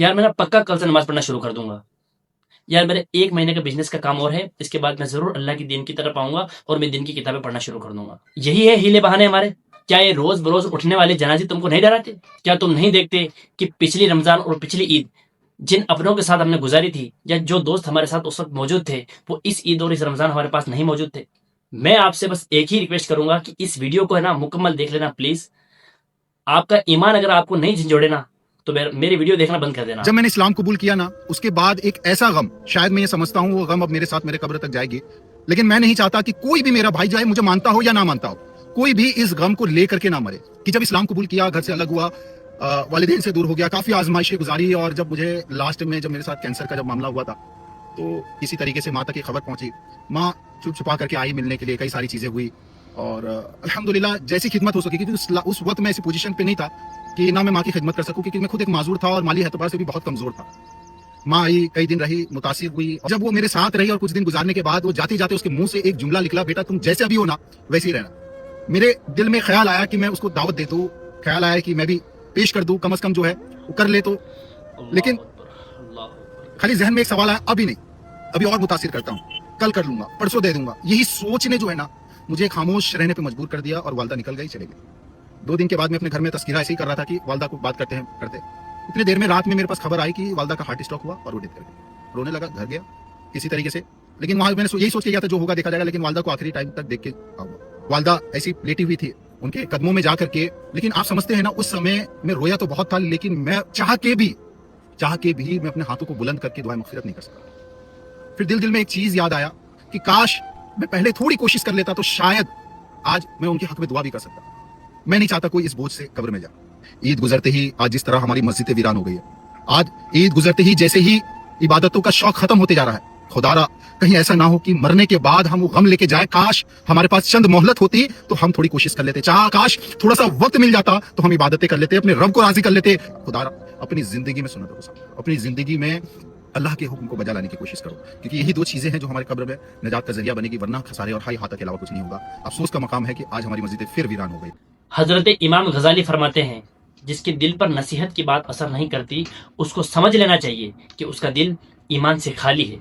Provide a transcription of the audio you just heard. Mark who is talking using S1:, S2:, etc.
S1: यार मैं ना पक्का कल से नमाज पढ़ना शुरू कर दूंगा। यार मेरे 1 महीने का बिजनेस का काम और है, इसके बाद मैं जरूर अल्लाह की दीन की तरफ आऊंगा और मैं दिन की किताबें पढ़ना शुरू कर दूंगा। यही है हीले बहाने हमारे। क्या ये रोज बरोज उठने वाले जनाजे तुमको नहीं डराते? क्या तुम नहीं देखते कि पिछली रमजान और पिछली ईद जिन अपनों के साथ हमने गुजारी थी, या जो दोस्त हमारे साथ उस वक्त मौजूद थे, वो इस ईद और इस रमजान हमारे पास नहीं मौजूद थे। मैं आपसे बस एक ही रिक्वेस्ट करूंगा कि इस वीडियो को है ना मुकम्मल देख लेना प्लीज। आपका ईमान अगर आपको नहीं झंझोड़े ना, तो मेरी वीडियो देखना बंद कर देना।
S2: जब मैंने इस्लाम कबूल किया ना, उसके बाद एक ऐसा गम, शायद मैं ये समझता हूँ वो गम अब मेरे साथ मेरे कब्र तक जाएगी, लेकिन मैं नहीं चाहता कि कोई भी मेरा भाई जाए, मुझे मानता हो या ना मानता हो, कोई भी इस गम को लेकर के ना मरे। कि जब इस्लाम कबूल किया, घर से अलग हुआ, वालिदैन से दूर हो गया, काफी आजमाइशें गुजारी, और जब मुझे लास्ट में जब मेरे साथ कैंसर का जब मामला हुआ था, तो किसी तरीके से माँ तक ये खबर पहुंची। माँ छुप छुपा करके आई मिलने के लिए, कई सारी चीजें हुई, और अल्हम्दुलिल्लाह जैसी खिदमत हो सकी, क्योंकि उस वक्त मैं ऐसी पोजीशन पे नहीं था कि ना मैं माँ की खिदमत कर सकूं, क्योंकि मैं खुद एक माजूर था और माली एतबार से भी बहुत कमजोर था। माँ आई, कई दिन रही, मुतासिर हुई। जब वो मेरे साथ रही और कुछ दिन गुजारने के बाद वो जाते जाते उसके मुंह से एक जुमला निकला, बेटा तुम जैसे अभी हो ना वैसे ही रहना। मेरे दिल में ख्याल आया कि मैं उसको दावत दे दूं, ख्याल आया कि मैं भी पेश कर दूं, कम से कम जो है वो कर ले तो। लेकिन खाली जहन में एक सवाल आया, अभी नहीं, अभी और मुतासिर करता हूँ, कल कर लूंगा, परसों दे दूंगा। यही सोच ने जो है ना मुझे खामोश रहने पे मजबूर कर दिया, और वालदा निकल गई, चले गई। 2 दिन के बाद मैं अपने घर में तस्कीरा ऐसे ही कर रहा था कि वालदा को बात करते इतनी देर में रात में मेरे पास खबर आई कि वालदा का हार्ट स्ट्रोक हुआ और वो डेथ कर गई। रोने लगा, घर गया किसी तरीके से, लेकिन वहां मैंने यही सोच के गया था जो होगा देखा जाएगा, लेकिन वालदा को आखिरी टाइम तक देख के आऊंगा। वालदा ऐसी लेटी हुई थी उनके कदमों में जा करके, लेकिन आप समझते हैं ना उस समय मैं रोया तो बहुत था, लेकिन मैं चाह के भी मैं अपने हाथों को बुलंद करके दुआ मग़फ़िरत नहीं कर सका। फिर दिल में एक चीज याद आया कि काश मैं पहले थोड़ी कोशिश कर लेता तो शायद आज मैं उनके हक में दुआ भी कर सकता। मैं नहीं चाहता कोई इस बोझ से कब्र में जाए। ईद गुजरते ही आज जिस तरह हमारी मस्जिदें वीरान हो गई है, आज ईद गुजरते ही जैसे ही इबादतों का शौक खत्म होते जा रहा है, खुदारा कहीं ऐसा ना हो कि मरने के बाद हम वो गम लेके जाए। काश हमारे पास चंद मोहलत होती तो हम थोड़ी कोशिश कर लेते, काश थोड़ा सा वक्त मिल जाता तो हम इबादतें कर लेते, अपने रब को राजी कर लेते। खुदारा अपनी जिंदगी में सुन्नत को, अपनी जिंदगी में अल्लाह के हुक्म को बजा लाने की कोशिश करो, क्योंकि यही 2 चीजें हैं जो हमारे कब्र में निजात का जरिया बनेगी, वरना खसारे और हाई हाथा के अलावा कुछ नहीं होगा। अफसोस का मकाम है कि आज हमारी मस्जिदें फिर वीरान हो गई।
S1: हजरत इमाम गजाली फरमाते हैं, जिसके दिल पर नसीहत की बात असर नहीं करती, उसको समझ लेना चाहिए कि उसका दिल ईमान से खाली है।